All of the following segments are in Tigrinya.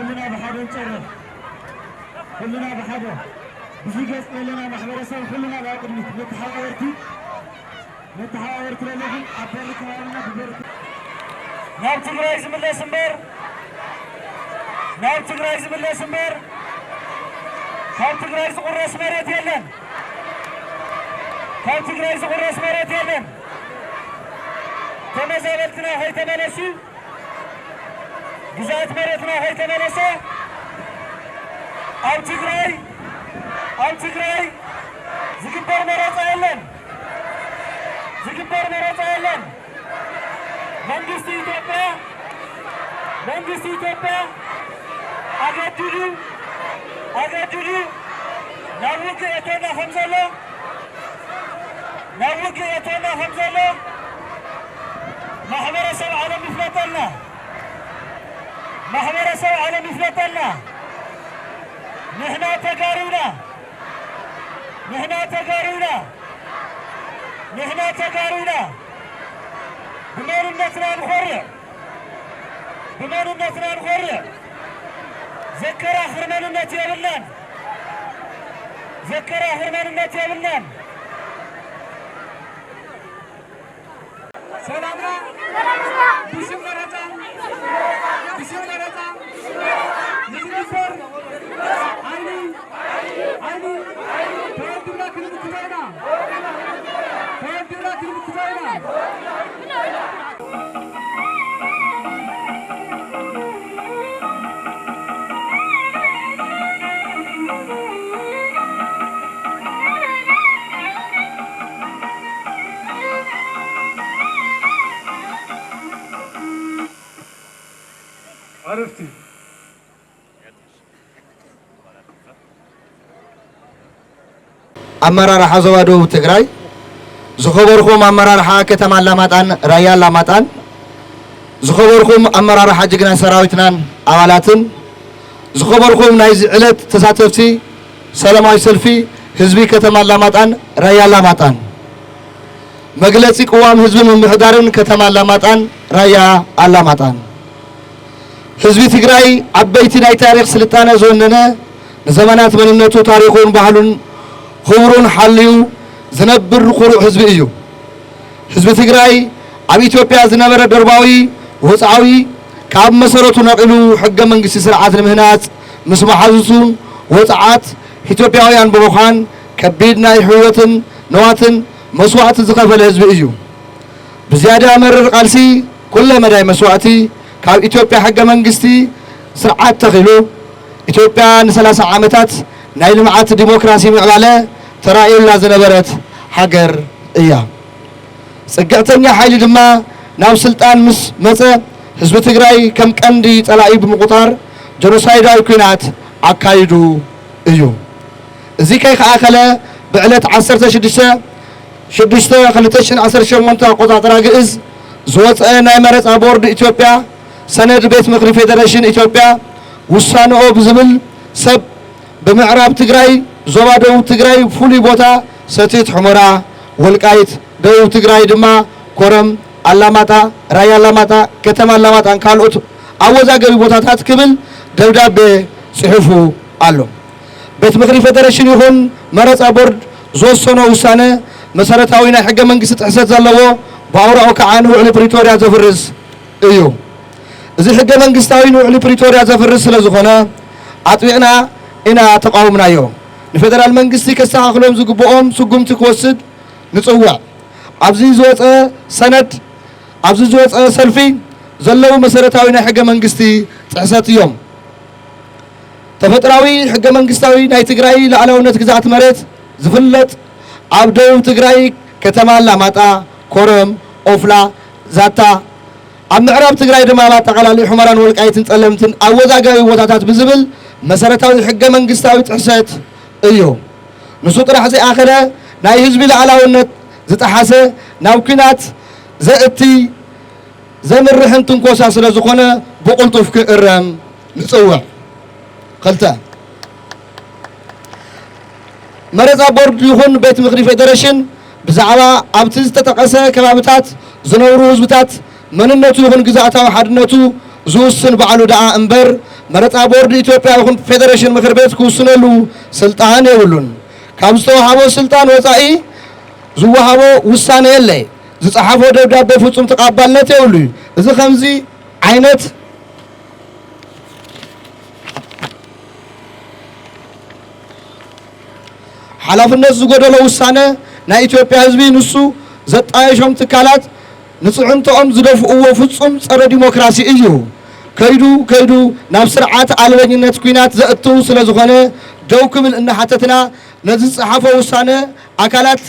كلنا بحاجة نشرف كلنا بحاجة بزيجس لنا محبرسان كلنا باقي نتحاورتي لهم أبرك لنا ببرك نار تجري اسم الله سمبر نار تجري اسم الله سمبر نار تجري اسم الرئيس مريت يلن نار تجري اسم الرئيس مريت يلن كما زالتنا هاي تملسي جزات مرتنا هاي تملسة أو تجري زكبر مرات أيلن زكبر مرات أيلن منجستي توبا أجدلو نروك يتونا حمزة محمر سو على مفلتنا محمر سو على مفلتنا نحن تجارونا بمرنتنا نخرج ذكر آخر مننا يبلن سلامنا بسم الله نجيبر عيني تودينا كلمة كبيرة عرفتي أمرار حزوادو تجري زخبركم أمرار حاكة مالاماتان ريال لاماتان زخبركم أمرار حاجنا سراويتنان أولاتن زخبركم نايز علت تساتفتي سلامي سلفي حزبي كتمال لاماتان ريال لاماتان مجلسي قوام حزب المحضرن كتمال لاماتان ريال لاماتان حزبي تجري عبيتي ناي تاريخ سلطانة زوننا زمانات من النتو تاريخون بحلون خبرون حليو زنبر قروع حزب إيو حزب تجري عم إثيوبيا زنبر درباوي وصعوي كعب مسارته نقلو حق من قصة سرعات المهنات مسمى حزسون وصعات إثيوبياويان بروخان كبيدنا حوتن نواتن مسوعات زخافة الحزب إيو بزيادة مرر قالسي كل مدى مسوعتي كعب إثيوبيا حق من قصة سرعات تغلو إثيوبيا نسلاسة عامتات نايل معات ديمقراطي معلالة ترى إلا زنبرت حجر إياه سجعتني حاجة دما ناو سلطان مسا حزب تجري كم كندي طلعي بمقطار جنوسايد كينات عكايدو إيو زي كي خاخله بعلت 16 خلتشن 10 منطقة قطع تراجئز زوات أنا مرت أبورد إثيوبيا سند بيت مغرب فيدريشن إثيوبيا وسانو بزمل سب بمعراب تجري زوادو تجري فولي بوتا ستيت حمرا والقايت دو تجري دما كورم علاماتا راي علاماتا كتم علاماتا كالوت أوزا قبي بوتا تاتكبل دوداب صحفو ኣሎ ቤት ምክሪ ፌደሬሽን ይኹን መረፃ ቦርድ ዝወሰኖ ውሳነ መሰረታዊ ናይ ሕገ መንግስቲ ጥሕሰት ዘለዎ ብኣውርኦ ከዓ ንውዕሊ ፕሪቶርያ ዘፍርስ እዩ እዚ ሕገ መንግስታዊ ንውዕሊ ፕሪቶርያ ዘፍርስ ስለ ዝኾነ ኣጥቢዕና ኢና ተቃውምናዮ ንፌደራል መንግስቲ ከስተኻኽሎም ዝግብኦም ስጉምቲ ክወስድ ንፅዋዕ ኣብዚ ዝወፀ ሰነድ ኣብዚ ዝወፀ ሰልፊ ዘለው መሰረታዊ ናይ ሕገ መንግስቲ ጥሕሰት እዮም ተፈጥራዊ ሕገ መንግስታዊ ናይ ትግራይ ላዕላውነት ግዛኣት መሬት ዝፍለጥ ኣብ ደቡብ ትግራይ ከተማ ኣላማጣ ኮረም ኦፍላ ዛታ ኣብ ምዕራብ ትግራይ ድማ ኣጠቃላሊ ሑመራን ወልቃይትን ጸለምትን ኣወዛጋቢ ቦታታት ብዝብል መሰረታዊ ሕገ መንግስታዊ ጥሕሰት እዩ ንሱ ጥራሕ ዘይኣኸለ ናይ ህዝቢ ላዕላውነት ዝጠሓሰ ናብ ኩናት ዘእቲ ዘምርሕን ትንኮሳ ስለ ዝኾነ ብቁልጡፍ ክእረም ንፅውዕ ክልተ መረፃ ቦርድ ይኹን ቤት ምክሪ ፌደሬሽን ብዛዕባ ኣብቲ ዝተጠቐሰ ከባቢታት ዝነብሩ ህዝብታት መንነቱ ይኹን ግዛእታዊ ሓድነቱ ዝውስን ባዕሉ ደኣ እምበር መረፃ ቦርድ ኢትዮጵያ ይኹን ፌደሬሽን ምክር ቤት ክውስነሉ ስልጣን የብሉን ካብ ዝተዋሃቦ ስልጣን ወፃኢ ዝወሃቦ ውሳነ የለ ዝፀሓፎ ደብዳቤ ፍጹም ተቐባልነት የብሉ እዚ ከምዚ ዓይነት ሓላፍነት ዝጎደሎ ውሳነ ናይ ኢትዮጵያ ህዝቢ ንሱ ዘጣየሾም ትካላት ንፅዕንቶኦም ዝደፍእዎ ፍጹም ፀረ ዲሞክራሲ እዩ ከይዱ ናብ ስርዓት ኣልበኝነት ኩናት ዘእትው ስለ ዝኾነ ደው ክብል እናሓተትና ነዚ ዝፀሓፎ ውሳነ ኣካላት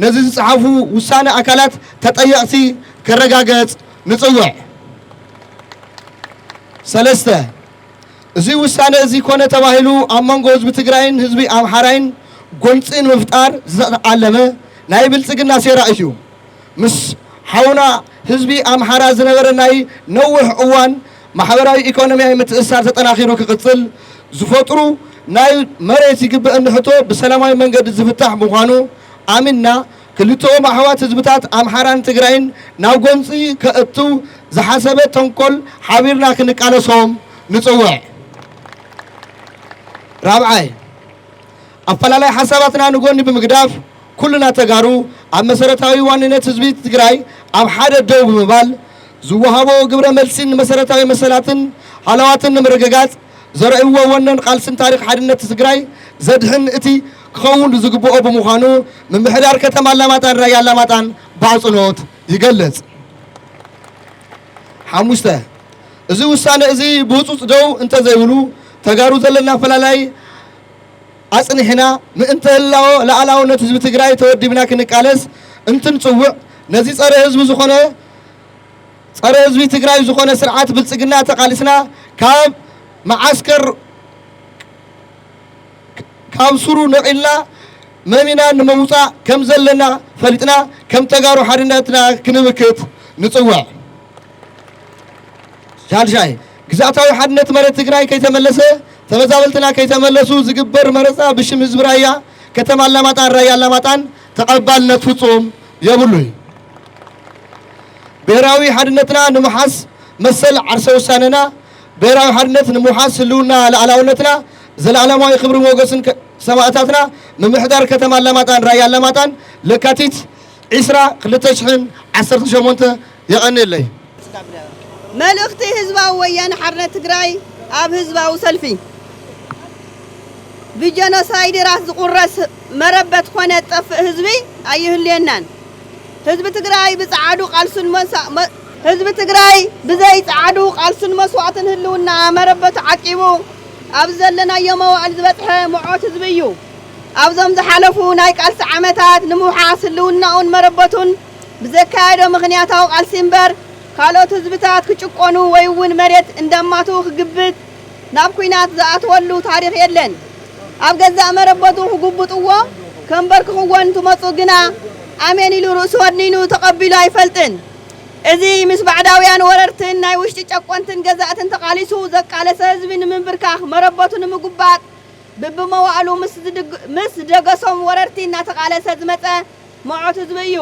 ነዚ ዝፀሓፉ ውሳነ ኣካላት ተጠየቕቲ ከረጋገፅ ንፅውዕ ሰለስተ እዚ ውሳነ እዚ ኮነ ተባሂሉ ኣብ መንጎ ህዝቢ ትግራይን ህዝቢ ኣምሓራይን ጎንፅን ምፍጣር ዝተዓለመ ናይ ብልፅግና ሴራ እዩ ምስ ሓውና ህዝቢ ኣምሓራ ዝነበረ ናይ ነዊሕ እዋን ማሕበራዊ ኢኮኖሚያዊ ምትእስሳር ተጠናኺሩ ክቅፅል ዝፈጥሩ ናይ መሬት ይግብእ ንሕቶ ብሰላማዊ መንገዲ ዝፍታሕ ምዃኑ ኣሚንና ክልቲኦም ኣሕዋት ህዝብታት ኣምሓራን ትግራይን ናብ ጎንፂ ከእትው ዝሓሰበ ተንኮል ሓቢርና ክንቃለሶም ንፅውዕ ራብዓይ ኣፈላላይ ሓሳባትና ንጎኒ ብምግዳፍ ኩልና ተጋሩ ኣብ መሰረታዊ ዋንነት ህዝቢ ትግራይ ኣብ ሓደ ደው ብምባል ዝወሃቦ ግብረ መልሲን መሰረታዊ መሰላትን ሃለዋትን ንምርግጋፅ ዘርእይዎ ወነን ቃልስን ታሪክ ሓድነት ትግራይ ዘድሕን እቲ ክኸውን ዝግብኦ ብምዃኑ ምምሕዳር ከተማ ኣላማጣን ራያ ኣላማጣን ብኣጽንኦት ይገልጽ ሓሙሽተ እዚ ውሳነ እዚ ብህፁፅ ደው እንተዘይብሉ ተጋሩ ዘለና ኣፈላላይ ኣጽኒሕና ምእንተ ህላዎ ላዕላውነት ህዝቢ ትግራይ ተወዲብና ክንቃለስ እንትንፅውዕ ነዚ ፀረ ህዝቢ ዝኾነ ፀረ ህዝቢ ትግራይ ዝኾነ ስርዓት ብልፅግና ተቃሊስና ካብ ማዓስከር ካብ ሱሩ ነቂልና መሚና ንምውፃእ ከም ዘለና ፈሊጥና ከም ተጋሩ ሓድነትና ክንምክት ንፅውዕ ሻልሻይ ግዛእታዊ ሓድነት መሬት ትግራይ ከይተመለሰ ተመዛበልትና ከይተመለሱ ዝግበር መረፃ ብሽም ህዝቢ ራያ ከተማ ኣላማጣን ራያ ኣላማጣን ተቐባልነት ፍጹም የብሉ ብሔራዊ ሓድነትና ንምሓስ መሰል ዓርሰ ውሳነና ብሔራዊ ሓድነት ንምሓስ ህልውና ላዕላውነትና ዘለዓለማዊ ክብሪ ሞገስን ሰማዕታትና ምምሕዳር ከተማ ኣላማጣን ራያ ኣላማጣን ለካቲት 2018 የቐኒለይ መልእኽቲ ህዝባዊ ወያነ ሓርነት ትግራይ ኣብ ህዝባዊ ሰልፊ ብጀኖሳይድ ራስ ዝቁረስ መረበት ኮነ ጠፍእ ህዝቢ ኣይህልየናን ህዝቢ ትግራይ ብጻዕዱ ቃልሱን ህዝቢ ትግራይ ብዘይ ጻዕዱ ቃልሱን መስዋዕትን ህልውና መረበት ዓቂቡ ኣብ ዘለናዮ መዋዕል ዝበፅሐ ምዖት ህዝቢ እዩ ኣብዞም ዝሓለፉ ናይ ቃልሲ ዓመታት ንምውሓስ ህልውናኡን መረበቱን ብዘካየዶ ምኽንያታዊ ቃልሲ እምበር ካልኦት ህዝብታት ክጭቆኑ ወይ እውን መሬት እንደማቱ ክግብት ናብ ኩናት ዝኣትወሉ ታሪክ የለን ኣብ ገዛእ መረበቱ ክጉብጥዎ ከንበርክኽዎን ትመፁ ግና ኣሜን ኢሉ ርእሱ ወድኒኑ ተቐቢሉ ኣይፈልጥን እዚ ምስ ባዕዳውያን ወረርትን ናይ ውሽጢ ጨቆንትን ገዛእትን ተቃሊሱ ዘቃለሰ ህዝቢ ንምንብርካኽ መረበቱ ንምጉባጥ ብብመዋዕሉ ምስ ደገሶም ወረርቲ እናተቃለሰ ዝመፀ ምዖት ህዝቢ እዩ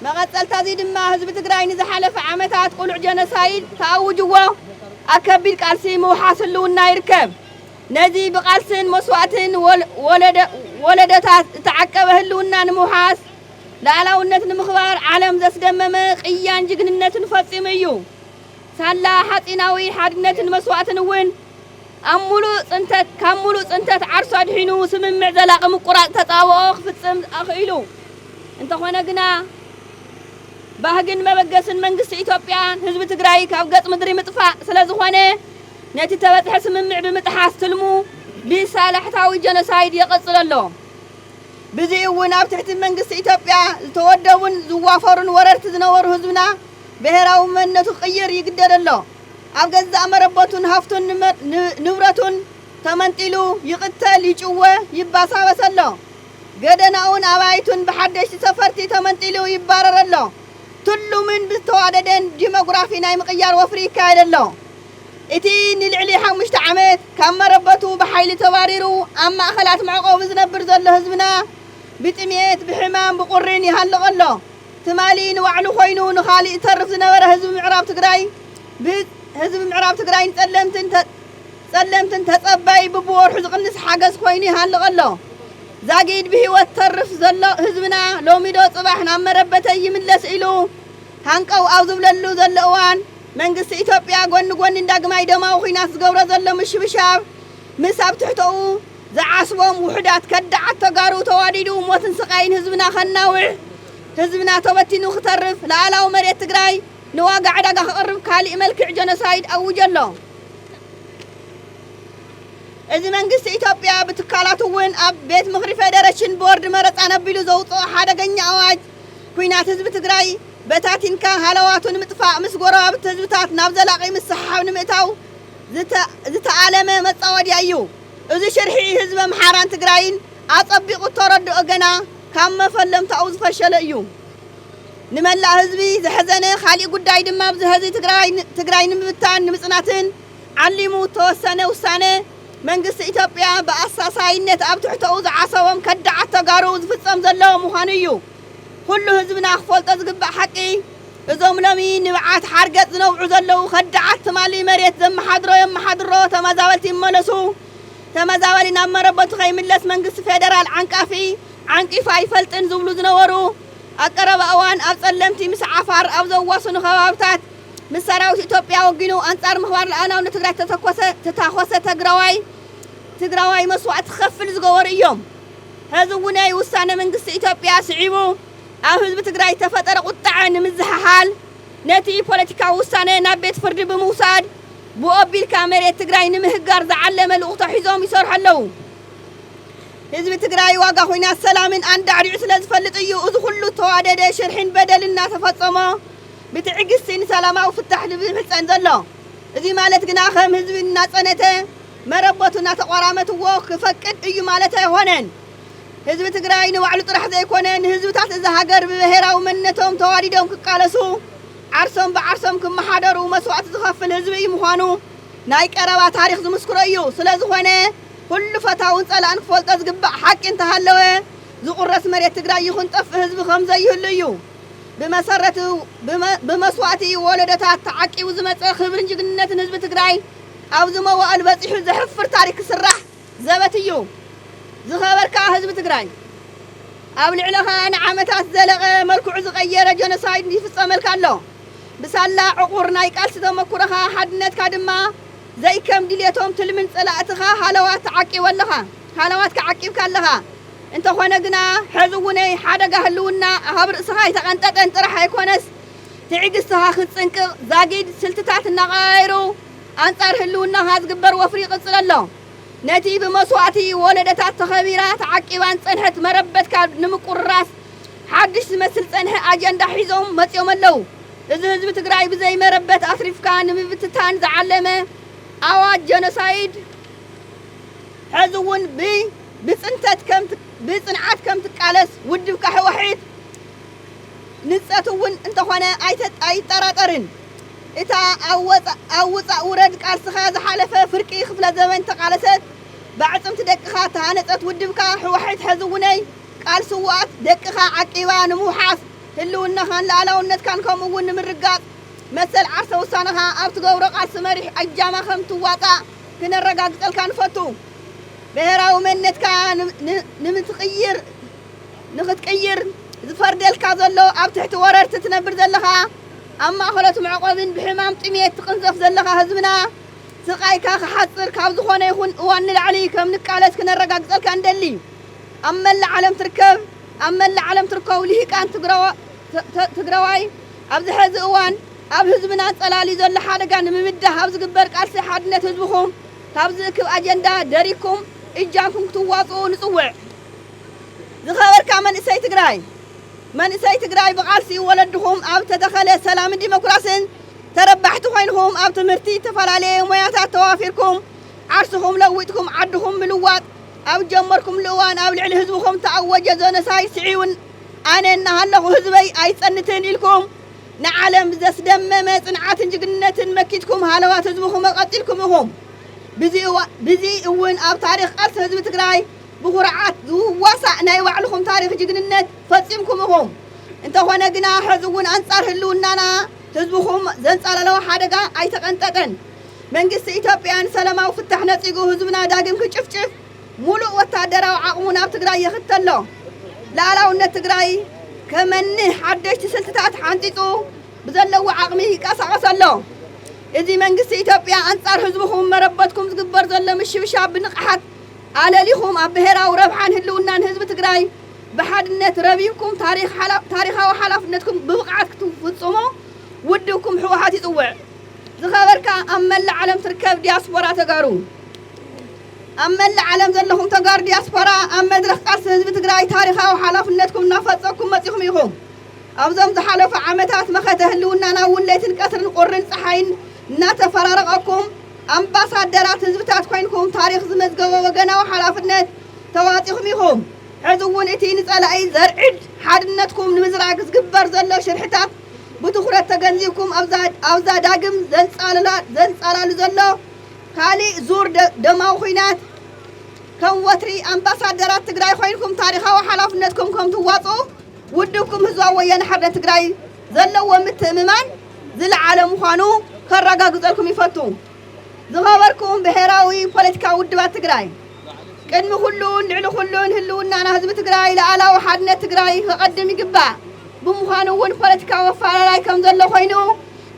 መቐፀልታ እዚ ድማ ህዝቢ ትግራይ ንዝሓለፈ ዓመታት ቁሉዕ ጀኖሳይድ ተኣውጅዎ ኣብ ከቢድ ቃልሲ ምውሓስ ህልውና ይርከብ نزي بقالسن مسواتن ولدتات تعقب هلونا نموحاس لعلاونت نمخبار عالم زسدمم قيان جግንነት نفصم እዩ ሳላ ሓጢናዊ ሓድነት መስዋዕትን ውን ኣሙሉ ጽንተት ካሙሉ ጽንተት ዓርሶ አድሒኑ ስምምዕ ዘላቂ ምቁራጽ ተጣብኦ ክፍጽም ኣኽኢሉ እንተኾነ ግና ባህግን መበገስን መንግስቲ ኢትዮጵያ ህዝቢ ትግራይ ካብ ገጽ ምድሪ ምጥፋእ ስለዝኾነ ነቲ ተበጽሐ ስምምዕ ብምጥሓስ ትልሙ ብሳላሕታዊ ጀኖሳይድ ይቕጽል ኣሎ ብዚ እውን ኣብ ትሕቲ መንግስቲ ኢትዮጵያ ዝተወደቡን ዝዋፈሩን ወረርቲ ዝነበሩ ህዝብና ብሄራዊ መንነቱ ቅይር ይግደድ ኣሎ ኣብ ገዛእ መረበቱን ሃፍቱን ንብረቱን ተመንጢሉ ይቕተል ይጭወ ይባሳበስ ኣሎ ገደናውን ኣባይቱን ብሓደሽቲ ሰፈርቲ ተመንጢሉ ይባረር ኣሎ ትሉምን ብዝተዋደደን ዲሞግራፊ ናይ ምቕያር ወፍሪ ይካየድ ኣሎ እቲ ንልዕሊ 5 ዓመት ካብ መረበቱ ብሓይሊ ተባሪሩ ኣብ ማእኸላት መዕቆቢ ዝነብር ዘሎ ህዝብና ብጥሜት ብሕማም ብቁርን ይሃልቕ ኣሎ ትማሊ ንባዕሉ ኮይኑ ንኻሊእ ተርፍ ዝነበረ ህዝቢ ምዕራብ ትግራይ ጸለምትን ተጸባይ ብብወርሑ ዝቕንስ ሓገዝ ኮይኑ ይሃልቕ ኣሎ ዛጊድ ብህይወት ተርፍ ዘሎ ህዝብና ሎሚዶ ጽባሕ ናብ መረበተ ይምለስ ኢሉ ሃንቀው ኣብ ዝብለሉ ዘሎ እዋን መንግስቲ ኢትዮጵያ ጎን እንዳግማይ ደማዊ ኹናት ዝገብሮ ዘሎ ምሽብሻብ ምስ ኣብ ትሕተኡ ዝዓስቦም ውሕዳት ከዳዓት ተጋሩ ተዋዲዱ ሞትን ስቃይን ህዝብና ኸናውዕ ህዝብና ተበቲኑ ክተርፍ ላዕላዊ መሬት ትግራይ ንዋጋ ዕዳጋ ክቐርብ ካሊእ መልክዕ ጀኖሳይድ ኣውጀሎ እዚ መንግስቲ ኢትዮጵያ ብትካላቱ እውን ኣብ ቤት ምኽሪ ፌደሬሽን ቦርድ መረፃ ነቢሉ ዘውፅኦ ሓደገኛ ኣዋጅ ኩናት ህዝቢ ትግራይ በታቲንካ ሃለዋቱን ምጥፋእ ምስ ጎረባብቲ ህዝብታት ናብ ዘላቂ ምስሓብ ንምእታው ዝተኣለመ መፃወድያ እዩ እዚ ሽርሒ ህዝቢ ኣምሓራን ትግራይን ኣጸቢቑ ተረድኦ ገና ካብ መፈለምታኡ ዝፈሸለ እዩ ንመላእ ህዝቢ ዝሕዘነ ካሊእ ጉዳይ ድማ ኣብዚ ህዝቢ ትግራይ ንምብታን ንምጽናትን ዓሊሙ ተወሰነ ውሳነ መንግስቲ ኢትዮጵያ ብኣሳሳይነት ኣብ ትሕተኡ ዝዓሰቦም ከዳዓት ተጋሩ ዝፍጸም ዘሎ ምዃኑ እዩ ኩሉ ህዝብና ክፈልጦ ዝግባእ ሓቂ እዞም ሎሚ ንብዓት ሓርገጽ ዝነውዑ ዘለዉ ከዳዓት ትማሊ መሬት የመሓድሮ ተመዛበልቲ ይመለሱ ተመዛበሊ ናብ መረበቱ ከይምለስ መንግስቲ ፌደራል ዓንቂፋ ይፈልጥን ዝብሉ ዝነበሩ ኣቀረበ እዋን ኣብ ጸለምቲ ምስ ዓፋር ኣብ ዘዋስኑ ከባብታት ምስ ሰራዊት ኢትዮጵያ ወጊኑ ኣንጻር ምኽባር ልኣናውነት ትግራይ ተታኾሰ ትግራዋይ መስዋዕት ክኸፍል ዝገበሩ እዮም ሕዚ እውን ናይ ውሳነ መንግስቲ ኢትዮጵያ ስዒቡ ኣብ ህዝቢ ትግራይ ተፈጠረ ቁጣዕ ንምዝሓል ነቲ ፖለቲካዊ ውሳነ ናብ ቤት ፍርዲ ብምውሳድ ብኦቢልካ መሬት ትግራይ ንምህጋር ዝዓለመ ልኡኽቶ ሒዞም ይሰርሑ ኣለዉ ህዝቢ ትግራይ ዋጋ ኹናት ሰላምን ኣንዳዕሪዑ ስለ ዝፈልጥ እዩ እዚ ኩሉ ተዋደደ ሽርሕን በደልን እናተፈጸሞ ብትዕግስቲ ንሰላማዊ ፍታሕ ዝምሕፀን ዘሎ እዚ ማለት ግና ከም ህዝቢ እናጸነተ መረበቱ እናተቆራመትዎ ክፈቅድ እዩ ማለት ኣይኮነን ህዝቢ ትግራይ ንባዕሉ ጥራሕ ዘይኮነ ንህዝብታት እዚ ሃገር ብብሄራዊ መንነቶም ተዋዲዶም ክቃለሱ ዓርሶም ብዓርሶም ክመሓደሩ መስዋዕቲ ዝኸፍል ህዝቢ እዩ ምዃኑ ናይ ቀረባ ታሪክ ዝምስክሮ እዩ ስለዝኾነ ኩሉ ፈታውን ጸላእን ክፈልጦ ዝግባእ ሓቂ እንተሃለወ ዝቁረስ መሬት ትግራይ ይኹን ጠፍእ ህዝቢ ከም ዘይህሉ እዩ ብመሰረቱ ብመስዋዕቲ ወለዶታት ተዓቂቡ ዝመፀ ክብርን ጅግንነትን ህዝቢ ትግራይ ኣብ ዝመዋእሉ በፂሑ ዘሕፍር ታሪክ ክስራሕ ዘበት እዩ ዝኸበርካ ህዝቢ ትግራይ ኣብ ልዕለኻ ንዓመታት ዘለቐ መልክዑ ዝቐየረ ጀኖሳይድ ይፍጸመልካ ኣሎ ብሳላ ዕቑር ናይ ቃልሲ ተመኩረኻ ሓድነትካ ድማ ዘይከም ድልየቶም ትልምን ጸላእትኻ ሃለዋት ከዓቂብካ ኣለኻ እንተኾነ ግና ሕዚ እውነይ ሓደጋ ህልውና ኣብ ርእስኻ ይተቐንጠጠን ጥራሕ ኣይኮነስ ትዕግስትኻ ክትፅንቅቕ ዛጊድ ስልትታት እናቐያየሩ ኣንጻር ህልውናኻ ዝግበር ወፍሪ ይቕጽል ኣሎ ነቲ ብመስዋዕቲ ወለደታት ተኸቢራ ተዓቂባን ጸንሐት መረበትካ ንምቁርራስ ሓድሽ ዝመስል ጸንሐ ኣጀንዳ ሒዞም መጺኦም ኣለዉ እዚ ህዝቢ ትግራይ ብዘይ መረበት ኣትሪፍካ ንምብትታን ዝዓለመ ኣዋጅ ጀኖሳይድ ሕዚ እውን ብጽንዓት ከም ትቃለስ ውድብካ ሕወሒት ንጸት እውን እንተኾነ ኣይጠራጠርን እታ ኣብ ውፃእ ውረድ ቃልስኻ ዝሓለፈ ፍርቂ ክፍለ ዘመን ተቃለሰት ባዕፅምቲ ደቅኻ ተሃነፀት ውድብካ ሕወሒት ሕዚ እውነይ ቃልሲ ዋት ደቅኻ ዓቂባ ንምውሓስ ህልውናኻን ላዕላውነትካን ከምኡ እውን ንምርጋፅ መሰል ዓርሰ ውሳነኻ ኣብ ትገብሮ ቃልሲ መሪሕ ኣጃማ ከም ትዋጣእ ክነረጋግፀልካ ንፈቱ ብሔራዊ መንነትካ ንኽትቅይር ዝፈርደልካ ዘሎ ኣብ ትሕቲ ወረርቲ ትነብር ዘለኻ ኣብ ማእኸሎት መዕቆብን ብሕማም ጥሜት ትቕንዘፍ ዘለኻ ህዝብና ስቃይካ ክሓፅር ካብ ዝኾነ ይኹን እዋን ንላዕሊ ከም ንቃለስ ክነረጋግፀልካ እንደሊ ኣብ መላእ ዓለም ትርከቡ ልሂቃን ትግራዋይ ኣብዚ ሕዚ እዋን ኣብ ህዝብና ፀላሊ ዘሎ ሓደጋ ንምምዳህ ኣብ ዝግበር ቃልሲ ሓድነት ህዝብኹም ካብ ዝእክብ ኣጀንዳ ደሪኩም እጃምኩም ክትዋፅኡ ንፅውዕ ዝኸበርካ መንእሰይ ትግራይ ብቃልሲ ወለድኹም ኣብ ተተኸለ ሰላምን ዲሞክራስን ተረባሕቲ ኮይንኩም ኣብ ትምህርቲ ተፈላለየ ሞያታት ተዋፊርኩም ዓርስኹም ለዊጥኩም ዓድኹም ምልዋጥ ኣብ ጀመርኩም ልእዋን ኣብ ልዕሊ ህዝብኹም ተኣወጀ ዞነሳይ ስዒውን ኣነ እናሃለኹ ህዝበይ ኣይፀንትን ኢልኩም ንዓለም ዘስደመመ ፅንዓትን ጅግንነትን መኪትኩም ሃለዋት ህዝብኹም ቀጢልኩም ኢኹም ብዚ እውን ኣብ ታሪክ ቃልሲ ህዝቢ ትግራይ ብኩርዓት ዝዋሳእ ናይ ባዕልኹም ታሪክ ጅግንነት ፈፂምኩም ኢኹም እንተኾነ ግና ሕዚ እውን ኣንጻር ህልውናና ህዝብኹም ዘንጻለለዎ ሓደጋ ኣይተቐንጠጠን መንግስቲ ኢትዮጵያ ንሰላማዊ ፍታሕ ነፂጉ ህዝብና ዳግም ክጭፍጭፍ ሙሉእ ወታደራዊ ዓቕሙ ናብ ትግራይ የኽተሎ ላዕላውነት ትግራይ ከመንህ ሓደሽቲ ስልትታት ሓንጢጡ ብዘለዎ ዓቕሚ ይቀሳቐስ ኣሎ እዚ መንግስቲ ኢትዮጵያ ኣንጻር ህዝብኹም መረበትኩም ዝግበር ዘሎ ምሽብሻብ ብንቕሓት ኣለሊኹም ኣብ ብሔራዊ ረብሓን ህልውናን ህዝቢ ትግራይ ብሓድነት ረቢብኩም ታሪኻዊ ሓላፍነትኩም ብብቕዓት ክትፍፅሙ ውድብኩም ሕወሓት ይፅውዕ ዝኸበርካ ኣብ መላእ ዓለም ትርከብ ዲያስፖራ ተጋሩ ኣብ መላእ ዓለም ዘለኹም ተጋሩ ዲያስፖራ ኣብ መድረኽ ቃልሲ ህዝቢ ትግራይ ታሪኻዊ ሓላፍነትኩም እናፈፀምኩም መፂኹም ኢኹም ኣብዞም ዝሓለፉ ዓመታት መኸተ ህልውናና እውን ለይትን ቀትርን ቁርን ፀሓይን እናተፈራረቐኩም ኣምባሳደራት ህዝብታት ኮይንኩም ታሪክ ዝመዝገበ ወገናዊ ሓላፍነት ተዋፂኹም ኢኹም ሕዚ እውን እቲ ንፀላኢ ዘርዒድ ሓድነትኩም ንምዝራግ ዝግበር ዘሎ ሽርሕታት ብትኩረት ተገንዚብኩም ኣብዛ ዳግም ዘንፃላሉ ዘሎ ካሊእ ዙር ደማዊ ኩናት ከም ወትሪ ኣምባሳደራት ትግራይ ኮይንኩም ታሪኻዊ ሓላፍነትኩም ከም ትዋፅኡ ውድብኩም ህዝባዊ ወያነ ሓርነት ትግራይ ዘለዎ ምትእምማን ዝለዓለ ምዃኑ ከረጋግፀልኩም ይፈቱ ዝኸበርኩም ብሔራዊ ፖለቲካዊ ውድባት ትግራይ ቅድሚ ኩሉን ልዕሊ ኩሉን ህልውናና ህዝቢ ትግራይ ላዕላዊ ሓድነት ትግራይ ክቐድም ይግባእ ብምዃኑ እውን ፖለቲካዊ ኣፈላላይ ከም ዘሎ ኮይኑ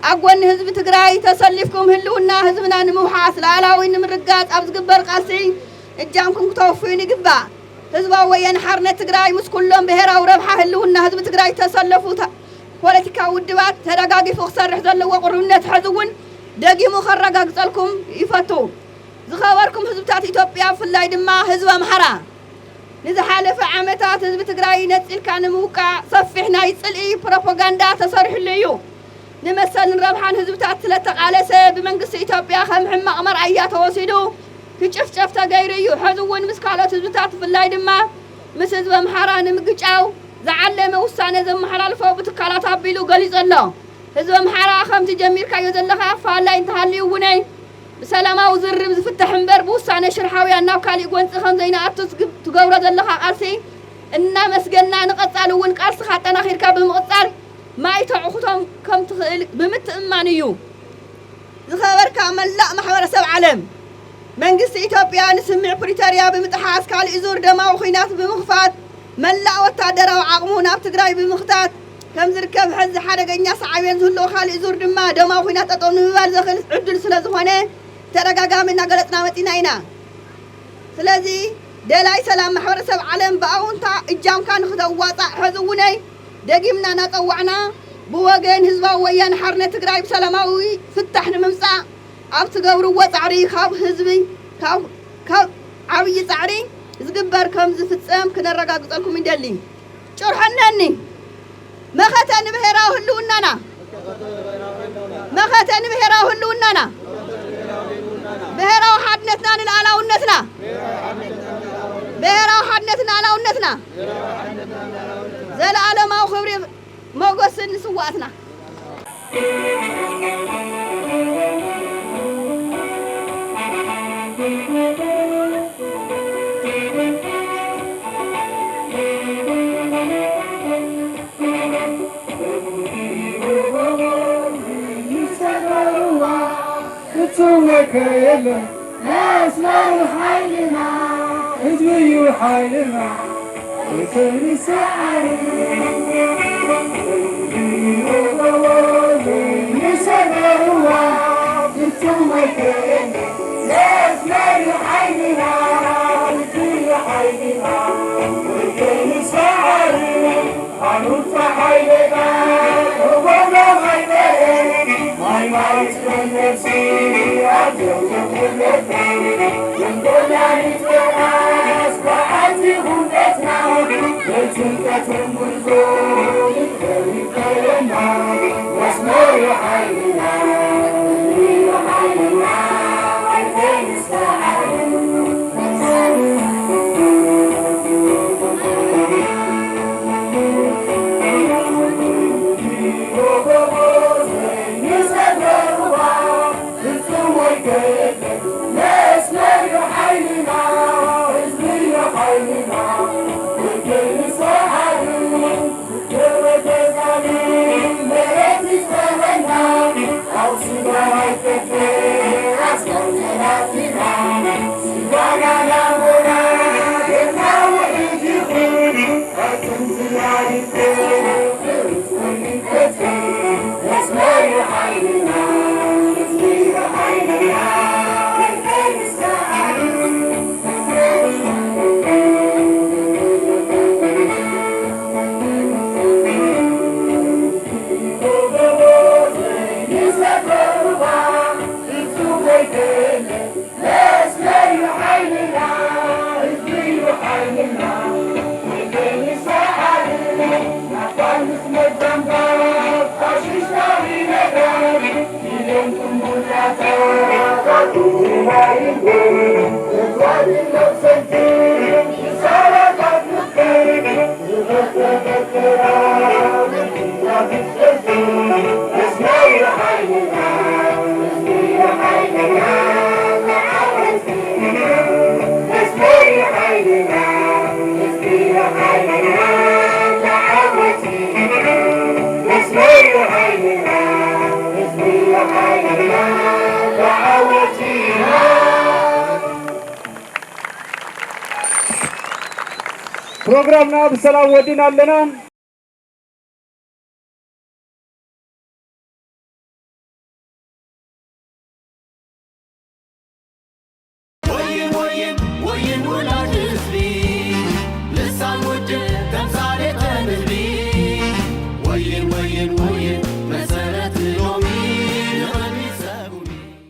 ኣብ ጎኒ ህዝቢ ትግራይ ተሰሊፍኩም ህልውና ህዝብና ንምውሓስ ላዕላዊ ንምርጋፅ ኣብ ዝግበር ቃልሲ እጃምኩም ክተወፍዩን ይግባእ ህዝባዊ ወያነ ሓርነት ትግራይ ምስ ኩሎም ብሔራዊ ረብሓ ህልውና ህዝቢ ትግራይ ተሰለፉ ፖለቲካዊ ውድባት ተደጋጊፉ ክሰርሕ ዘለዎ ቁርብነት ሕዚ እውን ደጊሙ ከረጋግፀልኩም ይፈቱ ዝኸበርኩም ህዝብታት ኢትዮጵያ ብፍላይ ድማ ህዝቢ ኣምሓራ ንዝሓለፈ ዓመታት ህዝቢ ትግራይ ነፂልካ ንምውቃዕ ሰፊሕ ናይ ፅልኢ ፕሮፓጋንዳ ተሰሪሕሉ እዩ ንመሰልን ረብሓን ህዝብታት ስለተቃለሰ ብመንግስቲ ኢትዮጵያ ከም ሕማቕ መርኣያ ተወሲዱ ክጭፍጨፍ ተገይሩ እዩ ሕዚ እውን ምስ ካልኦት ህዝብታት ብፍላይ ድማ ምስ ህዝቢ ኣምሓራ ንምግጫው ዝዓለመ ውሳነ ዘመሓላልፎ ብትካላት ኣቢሉ ገሊጹ ኣሎ ህዝቢ ኣምሓራ ከምቲ ጀሚርካዮ ዘለኻ ኣፈላላይ እንተሃልዩ እውነይ ብሰላማዊ ዝርብ ዝፍትሕ እምበር ብውሳነ ሽርሓውያን ናብ ካሊእ ጎንፂ ከም ዘይነኣቱ ትገብሮ ዘለኻ ቃልሲ እናመስገና ንቐፃል እውን ቃልስኻ ኣጠናኺርካ ብምቕፃል ማይ ተዕኹቶም ከም ትኽእል ብምትእማን እዩ ዝኸበርካ መላእ ማሕበረሰብ ዓለም መንግስቲ ኢትዮጵያ ንስምዕ ፕሪቶርያ ብምጥሓስ ካሊእ ዙር ደማዊ ኩናት ብምኽፋት መላእ ወታደራዊ ዓቕሙ ናብ ትግራይ ብምኽታት ከም ዝርከብ ሕዚ ሓደገኛ ሰዓብዮን ዝህልዎ ካሊእ ዙር ድማ ደማዊ ኩናት ጠጠው ንምባል ዘኽእል ዕድል ስለ ዝኾነ ተደጋጋሚ እናገለፅና መፂና ኢና ስለዚ ደላይ ሰላም ማሕበረሰብ ዓለም ብኣውንታ እጃምካ ንኽተዋፃእ ሕዚ እውነይ ደጊምና እናፀዋዕና ብወገን ህዝባዊ ወያነ ሓርነት ትግራይ ብሰላማዊ ፍታሕ ንምምፃእ ኣብ ትገብርዎ ፃዕሪ ካብ ህዝቢ ካብ ዓብዪ ፃዕሪ ዝግበር ከም ዝፍፀም ክነረጋግፀልኩም ይደሊ ጭርሐነኒ መኸተ ንብሔራዊ ህልውናና መኸተ ንብሔራዊ ህልውናና ብሔራዊ ሓድነትና ንላዕላውነትና ብሔራዊ ሓድነትና ላዕላውነትና ዘለዓለማዊ ክብሪ ሞገስን ንስዋእትና It's a أسمر حيلنا هزبي حيلنا وكل ساعة نسمعوا جبتم وكل أسمر حيلنا هزبي حيلنا وكل ساعة عنوت حيلنا وبنا غيبين ما يتكون نفسي أجل ፕሮግራምና በሰላም ወዲናለና Let's